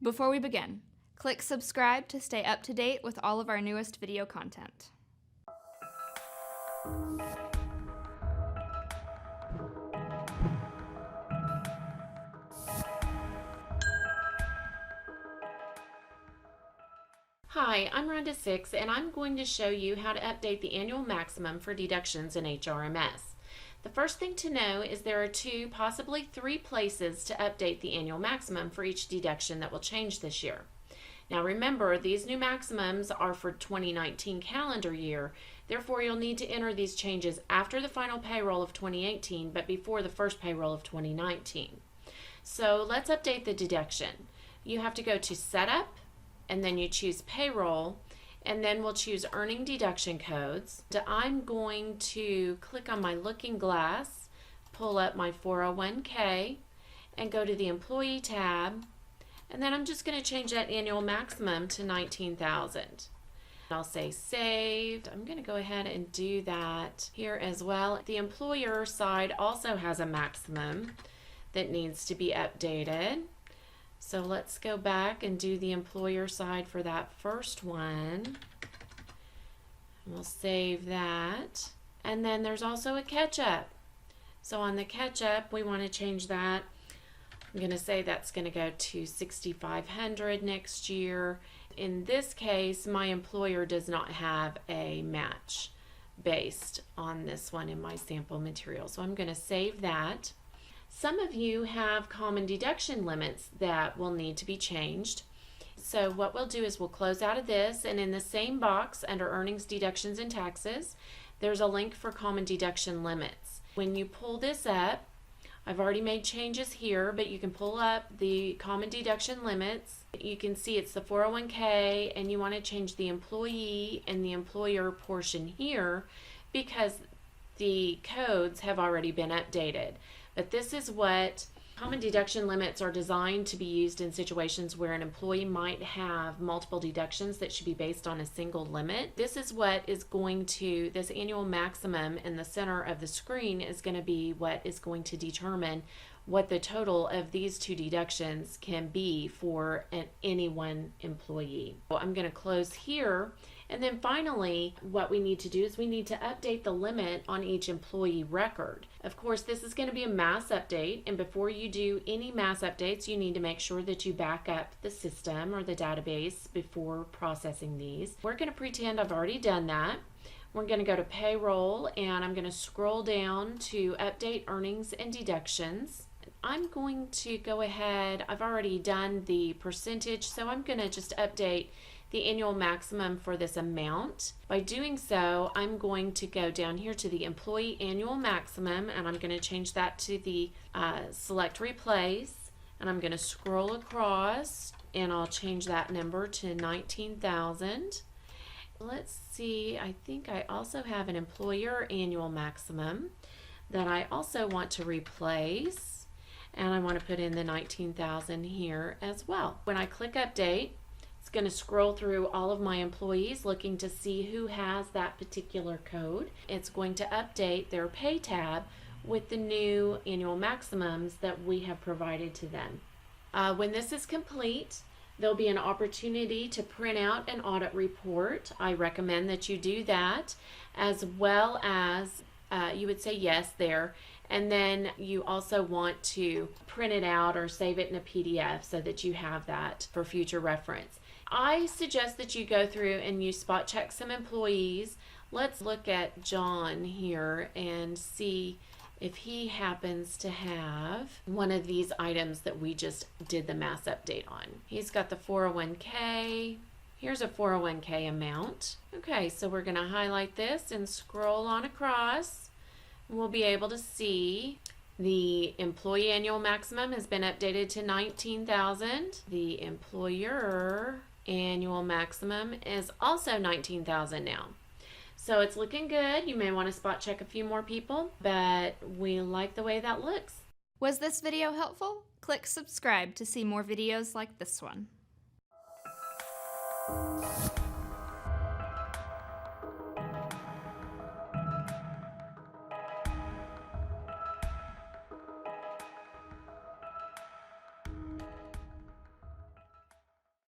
Before we begin, click subscribe to stay up to date with all of our newest video content. Hi, I'm Rhonda Six, and I'm going to show you how to update the annual maximum for deductions in HRMS. The first thing to know is there are 2, possibly 3 places to update the annual maximum for each deduction that will change this year. Now remember, these new maximums are for 2019 calendar year, therefore you'll need to enter these changes after the final payroll of 2018 but before the first payroll of 2019. So let's update the deduction. You have to go to Setup, and then you choose Payroll, and then we'll choose Earning Deduction Codes. I'm going to click on my looking glass, pull up my 401k, and go to the Employee tab, and then I'm just going to change that annual maximum to $19,000. I'll say Saved. I'm going to go ahead and do that here as well. The employer side also has a maximum that needs to be updated. So let's go back and do the employer side for that first one. We'll save that. And then there's also a catch-up. So on the catch-up, we want to change that. I'm going to say that's going to go to $6,500 next year. In this case, my employer does not have a match based on this one in my sample material. So I'm going to save that. Some of you have common deduction limits that will need to be changed. So what we'll do is we'll close out of this, and in the same box under Earnings, Deductions, and Taxes, there's a link for common deduction limits. When you pull this up, I've already made changes here, but you can pull up the common deduction limits. You can see it's the 401k, and you want to change the employee and the employer portion here because the codes have already been updated. But this is what common deduction limits are designed to be used in situations where an employee might have multiple deductions that should be based on a single limit. This is what is going to, this annual maximum in the center of the screen is going to be what is going to determine what the total of these 2 deductions can be for any one employee. So I'm going to close here. And then finally, what we need to do is we need to update the limit on each employee record. Of course, this is going to be a mass update, and before you do any mass updates, you need to make sure that you back up the system or the database before processing these. We're going to pretend I've already done that. We're going to go to Payroll, and I'm going to scroll down to Update Earnings and Deductions. I'm going to go ahead, I've already done the percentage, so I'm going to just update the annual maximum for this amount. By doing so, I'm going to go down here to the employee annual maximum, and I'm going to change that to the select replace, and I'm going to scroll across, and I'll change that number to 19,000. Let's see, I think I also have an employer annual maximum that I also want to replace, and I want to put in the 19,000 here as well. When I click update, it's going to scroll through all of my employees looking to see who has that particular code. It's going to update their pay tab with the new annual maximums that we have provided to them. When this is complete, there'll be an opportunity to print out an audit report. I recommend that you do that, as well as you would say yes there. And then you also want to print it out or save it in a PDF so that you have that for future reference. I suggest that you go through and you spot check some employees. Let's look at John here and see if he happens to have one of these items that we just did the mass update on. He's got the 401k. Here's a 401k amount. Okay, so we're going to highlight this and scroll on across. We'll be able to see the employee annual maximum has been updated to 19,000. The employer annual maximum is also 19,000 now. So it's looking good. You may want to spot check a few more people, but we like the way that looks. Was this video helpful? Click subscribe to see more videos like this one.